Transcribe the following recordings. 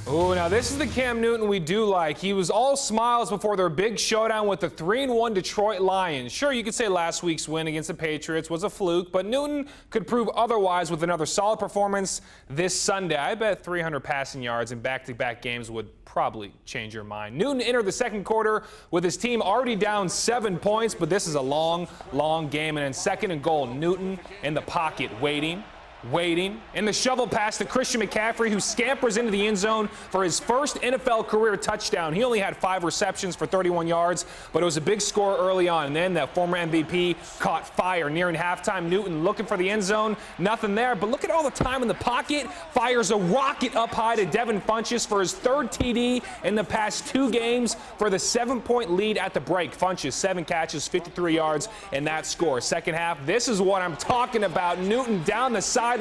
Oh, now this is the Cam Newton we do like. He was all smiles before their big showdown with the 3-1 Detroit Lions. Sure, you could say last week's win against the Patriots was a fluke, but Newton could prove otherwise with another solid performance this Sunday. I bet 300 passing yards in back-to-back games would probably change your mind. Newton entered the second quarter with his team already down 7 points, but this is a long game. And in second and goal, Newton in the pocket waiting, and the shovel pass to Christian McCaffrey, who scampers into the end zone for his first NFL career touchdown. He only had 5 receptions for 31 yards, but it was a big score early on. And then that former MVP caught fire nearing halftime. Newton looking for the end zone, nothing there. But look at all the time in the pocket. Fires a rocket up high to Devin Funchess for his 3rd TD in the past 2 games for the 7-point lead at the break. Funchess, 7 catches, 53 yards in that score. Second half, this is what I'm talking about. Newton down the sidelines,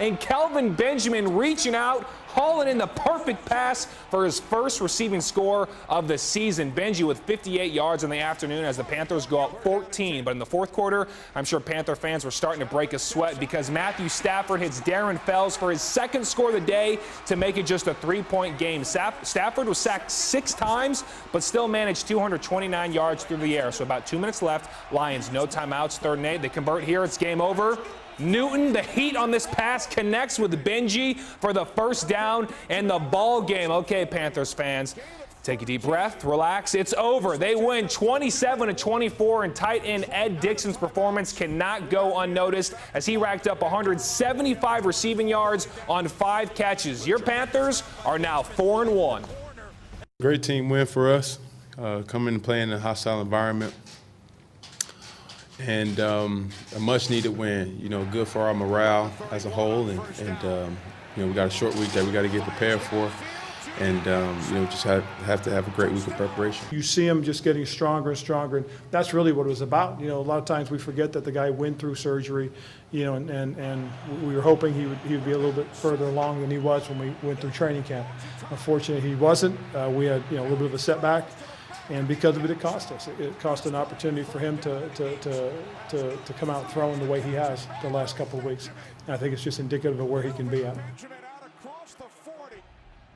and Kelvin Benjamin reaching out, hauling in the perfect pass for his first receiving score of the season. Benji with 58 yards in the afternoon as the Panthers go up 14. But in the fourth quarter, I'm sure Panther fans were starting to break a sweat because Matthew Stafford hits Darren Fells for his 2nd score of the day to make it just a 3-point game. Stafford was sacked 6 times, but still managed 229 yards through the air. So about 2 minutes left. Lions, no timeouts, 3rd and 8. They convert here. It's game over. Newton, the heat on this pass, connects with Benji for the first down and the ball game. Okay, Panthers fans, take a deep breath, relax. It's over. They win 27-24, and tight end Ed Dixon's performance cannot go unnoticed as he racked up 175 receiving yards on 5 catches. Your Panthers are now 4-1. Great team win for us, coming and playing in a hostile environment. And a much-needed win, good for our morale as a whole. And we got a short week that we got to get prepared for. And, just have to have a great week of preparation. You see him just getting stronger and stronger, and that's really what it was about. A lot of times we forget that the guy went through surgery, and we were hoping he would be a little bit further along than he was when we went through training camp. Unfortunately, he wasn't. We had, a little bit of a setback. And because of it, it cost us. It cost an opportunity for him to come out throwing the way he has the last couple of weeks. And I think it's just indicative of where he can be at.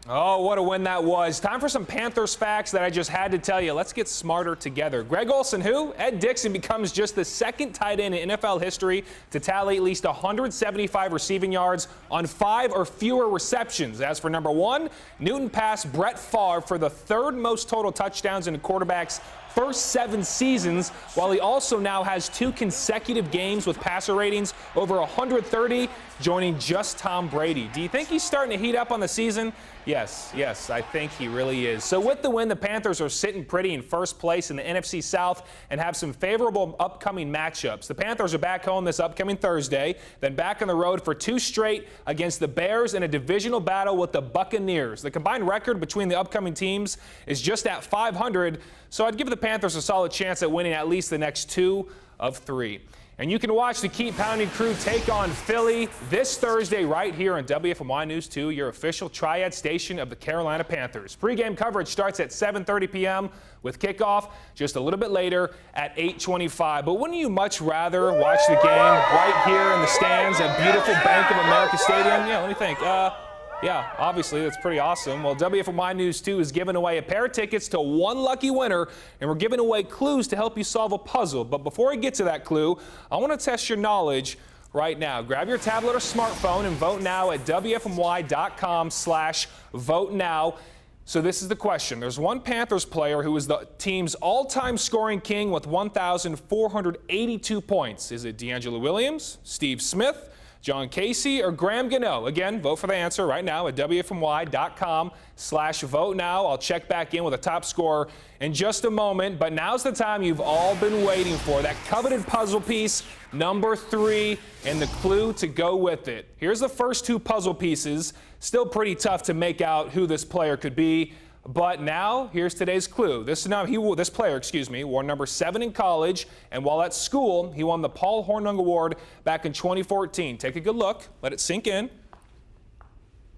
Oh, what a win that was. Time for some Panthers facts that I just had to tell you. Let's get smarter together. Greg Olsen, who? Ed Dixon becomes just the 2nd tight end in NFL history to tally at least 175 receiving yards on 5 or fewer receptions. As for number 1, Newton passed Brett Favre for the 3rd most total touchdowns in a quarterback's first 7 seasons, while he also now has 2 consecutive games with passer ratings over 130, joining just Tom Brady. Do you think he's starting to heat up on the season? Yes, I think he really is. So with the win, the Panthers are sitting pretty in first place in the NFC South and have some favorable upcoming matchups. The Panthers are back home this upcoming Thursday, then back on the road for 2 straight against the Bears in a divisional battle with the Buccaneers. The combined record between the upcoming teams is just at 500, so I'd give the Panthers a solid chance at winning at least the next 2 of 3. And you can watch the Keep Pounding crew take on Philly this Thursday right here on Wfmy News 2, your official triad station of the Carolina Panthers. Pre-game coverage starts at 7:30 p.m. with kickoff just a little bit later at 8:25. But wouldn't you much rather watch the game right here in the stands at beautiful Bank of America Stadium? Yeah, let me think. Yeah, obviously, that's pretty awesome. Well, Wfmy News 2 is giving away a pair of tickets to 1 lucky winner, and we're giving away clues to help you solve a puzzle. But before I get to that clue, I want to test your knowledge right now. Grab your tablet or smartphone and vote now at wfmy.com/vote now. So this is the question. There's one Panthers player who is the team's all-time scoring king with 1,482 points. Is it D'Angelo Williams, Steve Smith, John Casey, or Graham Gano? Again, vote for the answer right now at wfmy.com/vote now. I'll check back in with a top scorer in just a moment, but now's the time you've all been waiting for, that coveted puzzle piece, number 3, and the clue to go with it. Here's the first 2 puzzle pieces. Still pretty tough to make out who this player could be. But now, here's today's clue. This player, wore number 7 in college, and while at school, he won the Paul Hornung Award back in 2014. Take a good look. Let it sink in.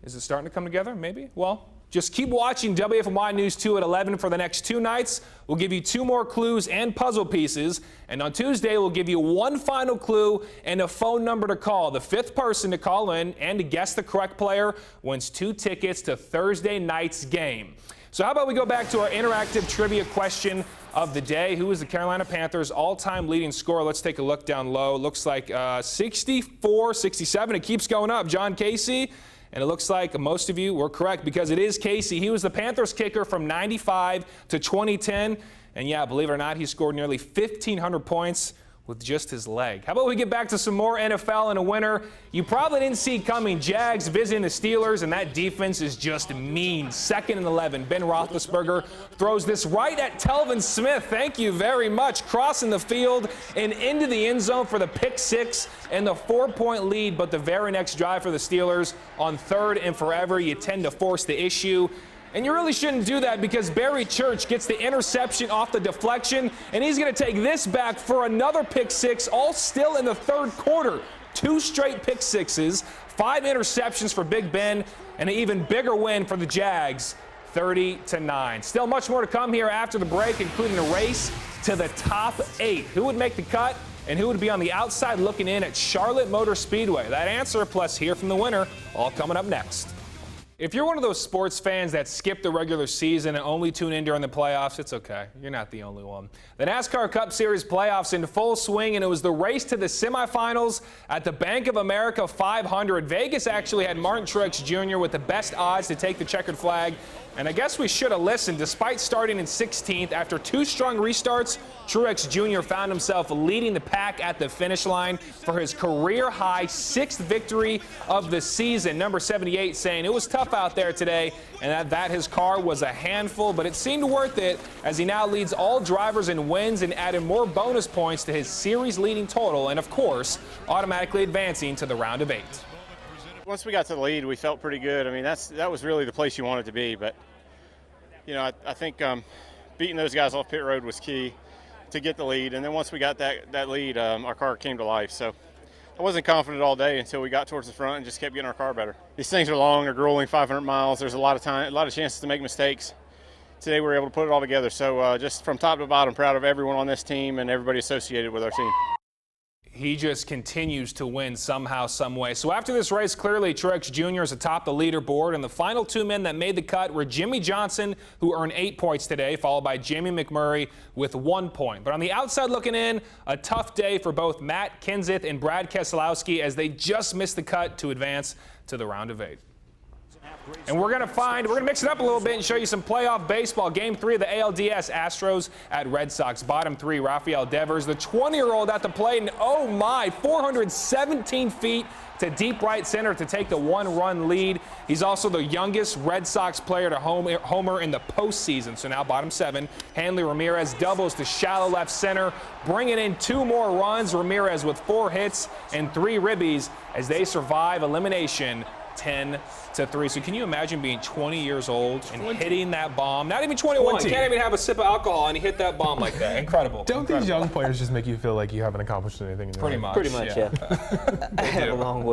Is it starting to come together? Maybe? Well, Just keep watching WFMY News 2 at 11 for the next 2 nights. We'll give you 2 more clues and puzzle pieces. And on Tuesday, we'll give you 1 final clue and a phone number to call. The 5th person to call in and to guess the correct player wins 2 tickets to Thursday night's game. So how about we go back to our interactive trivia question of the day. Who is the Carolina Panthers' all-time leading scorer? Let's take a look down low. Looks like 64, 67. It keeps going up. John Casey. And it looks like most of you were correct because it is Casey. He was the Panthers kicker from 95 to 2010. And yeah, believe it or not, he scored nearly 1,500 points with just his leg. How about we get back to some more NFL in a winner you probably didn't see coming. Jags visiting the Steelers, and that defense is just mean. 2nd and 11. Ben Roethlisberger throws this right at Telvin Smith. Thank you very much. Crossing the field and into the end zone for the pick 6 and the 4-point lead. But the very next drive for the Steelers on 3rd and forever, you tend to force the issue. And you really shouldn't do that because Barry Church gets the interception off the deflection, and he's going to take this back for another pick 6, all still in the 3rd quarter. 2 straight pick 6s, 5 interceptions for Big Ben, and an even bigger win for the Jags, 30-9. Still much more to come here after the break, including a race to the top 8. Who would make the cut and who would be on the outside looking in at Charlotte Motor Speedway? That answer, plus hear from the winner, all coming up next. If you're one of those sports fans that skip the regular season and only tune in during the playoffs, it's okay. You're not the only one. The NASCAR Cup Series playoffs in full swing, and it was the race to the semifinals at the Bank of America 500. Vegas actually had Martin Truex Jr. with the best odds to take the checkered flag. And I guess we should have listened. Despite starting in 16th, after 2 strong restarts, Truex Jr. found himself leading the pack at the finish line for his career-high 6th victory of the season. Number 78 saying it was tough out there today and that his car was a handful, but it seemed worth it as he now leads all drivers in wins and added more bonus points to his series-leading total and, of course, automatically advancing to the round of 8. Once we got to the lead, we felt pretty good. I mean, that was really the place you wanted to be. But, you know, I think beating those guys off pit road was key to get the lead. And then once we got that lead, our car came to life. So I wasn't confident all day until we got towards the front and just kept getting our car better. These things are long, they're grueling, 500 miles. There's a lot of time, a lot of chances to make mistakes. Today we were able to put it all together. So just from top to bottom, proud of everyone on this team and everybody associated with our team. He just continues to win somehow, some way. So after this race, clearly Truex Jr. is atop the leaderboard, and the final 2 men that made the cut were Jimmy Johnson, who earned 8 points today, followed by Jamie McMurray with 1 point. But on the outside looking in, a tough day for both Matt Kenseth and Brad Keselowski as they just missed the cut to advance to the round of 8. And we're going to mix it up a little bit and show you some playoff baseball. Game 3 of the ALDS, Astros at Red Sox. Bottom 3, Rafael Devers, the 20-year-old at the plate, and oh my, 417 feet to deep right center to take the 1-run lead. He's also the youngest Red Sox player to homer in the postseason. So now bottom 7, Hanley Ramirez doubles to shallow left center, bringing in 2 more runs. Ramirez with 4 hits and 3 ribbies as they survive elimination 10-3. So can you imagine being 20 years old and hitting that bomb? Not even 21. Can't even have a sip of alcohol and he hit that bomb like that. Incredible. Don't these young players just make you feel like you haven't accomplished anything in your life? Pretty much, yeah. I have a long way.